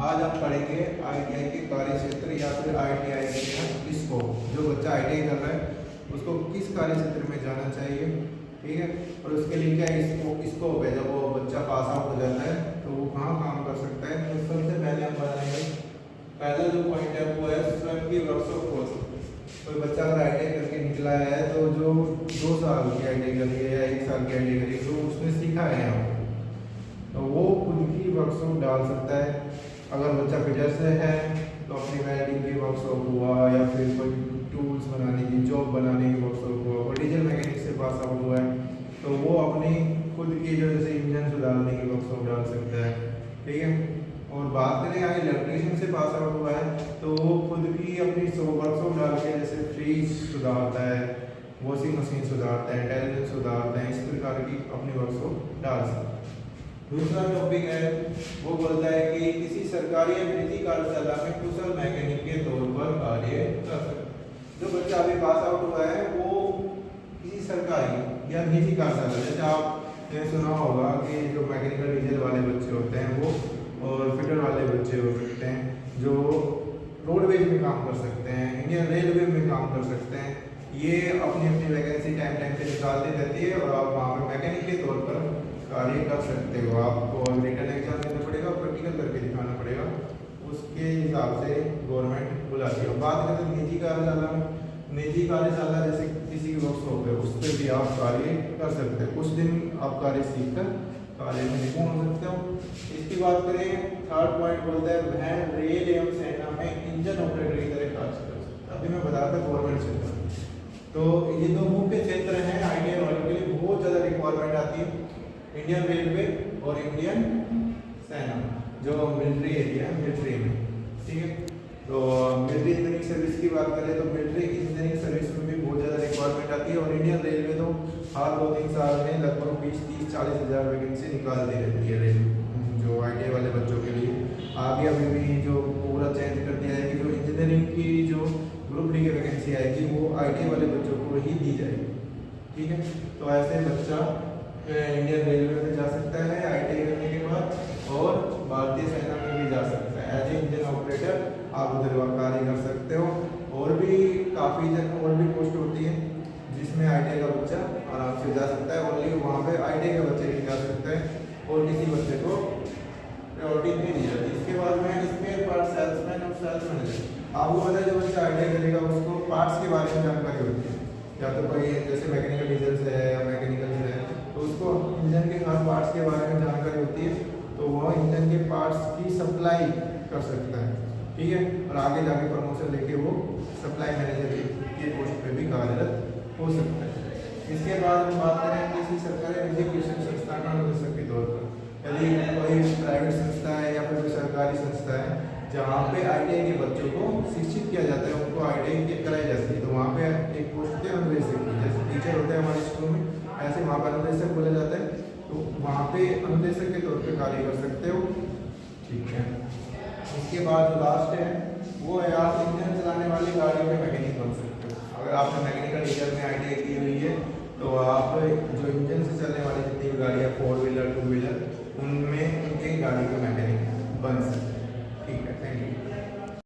आज हम पढ़ेंगे आईटीआई के कार्य क्षेत्र या फिर आईटीआई के स्कोप। जो बच्चा आईटीआई कर रहा है उसको किस कार्य क्षेत्र में जाना चाहिए, ठीक है, और उसके लिए क्या स्कोप है। जब वो बच्चा पास आउट हो जाता है तो वो कहाँ काम कर सकता है। तो सबसे पहले हम बताएंगे, पहला जो पॉइंट है वो है स्वयं की वर्कशॉप कोर्स। कोई बच्चा अगर आईटीआई करके निकला है तो जो 2 साल की आईटीआई करी है या 1 साल की आईटीआई करी है तो उसने सीखा है तो वो खुद की वर्कशॉप डाल सकता है। अगर बच्चा फिटर से है तो अपनी वेल्डिंग की वर्कशॉप हुआ या फिर कोई टूल्स बनाने की, जॉब बनाने की वर्कशॉप हुआ, और डीजल मैकेनिक से पास आउट हुआ है तो वो अपनी खुद की जो जैसे इंजन सुधारने की वर्कशॉप डाल सकता है, ठीक है। और बात करें अगर इलेक्ट्रीशियन से पास आउट हुआ है तो वो खुद की अपनी वर्कशॉप डाल के जैसे फ्रिज सुधारता है, वॉशिंग मशीन सुधारता है, टेलीविजन सुधारता है, इस प्रकार की अपनी वर्कशॉप डाल सकता है। दूसरा टॉपिक है वो बोलता है कि किसी सरकारी या निजी कार्यशाला में कुशल मैकेनिक के तौर पर कार्य कर सकते। जो बच्चा अभी पास आउट हुआ है वो किसी सरकारी या निजी कार्यशाला, जैसे आपने सुना होगा कि जो मैकेनिकल डीजल वाले बच्चे होते हैं वो और फिटर वाले बच्चे हो सकते हैं जो रोडवेज में काम कर सकते हैं, इंडियन रेलवे में काम कर सकते हैं। ये अपनी अपनी वैकेंसी टाइम टाइम पे निकालती रहती है और आप वहाँ पे मैकेनिक के तौर पर कार्य कर सकते हो। आपको रिटन एग्जाम देना पड़ेगा, प्रैक्टिकल करके दिखाना पड़ेगा, उसके हिसाब से गवर्नमेंट बुलाती है। बात करें तो निजी कार्यशाला में, निजी कार्यशाला जैसे किसी की वर्कशॉप है उस पर भी आप कार्य कर सकते हैं। कुछ दिन आप कार्य सीख कर कार्य में निपुण हो सकते हो। इसकी बात करें, थर्ड पॉइंट बोलता है वह रेल एवं सेना में इंजन ऑपरेटर की तरह कार्य कर सकता है। अभी मैं बता था गवर्नमेंट क्षेत्र, तो ये 2 मुख्य क्षेत्र हैं आईटीआई वालों के लिए बहुत ज़्यादा रिक्वायरमेंट आती है, इंडियन रेलवे और इंडियन सेना, जो मिलिट्री एरिया है मिलिट्री में, ठीक है। तो मिलिट्री इंजीनियरिंग सर्विस की बात करें तो मिलिट्री इंजीनियरिंग सर्विस में भी बहुत ज़्यादा रिक्वायरमेंट आती है। और इंडियन रेलवे तो हर 2-3 साल में लगभग 20-30-40 हज़ार वैकेंसी निकालती रहती है रेलवे जो आईटीआई वाले बच्चों के लिए। आगे अभी भी जो पूरा चेंज कर दिया है कि जो इंजीनियरिंग की जो ग्रुप डी की वैकेंसी आएगी वो आईटीआई वाले बच्चों को ही दी जाएगी, ठीक है। तो ऐसे बच्चा इंडियन रेलवे में जा सकता है आईटीआई करने के बाद, और भारतीय सेना में भी जा सकता है एज ए इंजन ऑपरेटर। आप उधर कार्य कर सकते हो। और भी काफ़ी जगह और भी पोस्ट होती है जिसमें आईटीआई का बच्चा आराम से जा सकता है। ओनली वहाँ पे आईटीआई के बच्चे ही जा सकते हैं और किसी बच्चे को प्रायोरिटी नहीं दी जाती। इसके बाद में स्पेयर पार्ट सेल्समैन और सेल्स मैनेजर। आपको पता है जो बच्चा आईटीआई करेगा उसको पार्ट्स के बारे में जानकारी होती है, या तो कोई जैसे मैकेनिकल डीजल से है या मैकेनिकल से है तो उसको इंजन के हर पार्ट्स के बारे में जानकारी होती है, तो वह इंजन के पार्ट्स की सप्लाई कर सकता है, ठीक है। और आगे जाके प्रमोशन लेके वो सप्लाई मैनेजर के पोस्ट पे भी कार्यरत हो सकता है। इसके बाद हम बात करें किसी सरकारी निजी शिक्षण संस्थान का अनुदेशक के तौर पर, यदि कोई प्राइवेट संस्था है या फिर कोई सरकारी संस्था है जहाँ पे आईटीआई के बच्चों को शिक्षित किया जाता है, उनको आईटीआई कराई जाती है, तो वहाँ पे एक पोस्ट है अनुदेशक की। जैसे टीचर होते हैं हमारे स्कूल में, ऐसे वहाँ पर अनुदेशक बोला जाता है, तो वहाँ पे अनुदेशक के तौर पे कार्य कर सकते हो, ठीक है। इसके बाद जो लास्ट है वो है आप इंजन चलाने वाली गाड़ियों के मैकेनिक बन सकते हो। अगर आपने मैकेनिकल डीजल में आईटीआई की हुई है तो आप जो इंजन से चलने वाली जितनी भी गाड़ियाँ 4 व्हीलर 2 व्हीलर उनमें उनके गाड़ी के मैकेनिक बन सकते हैं।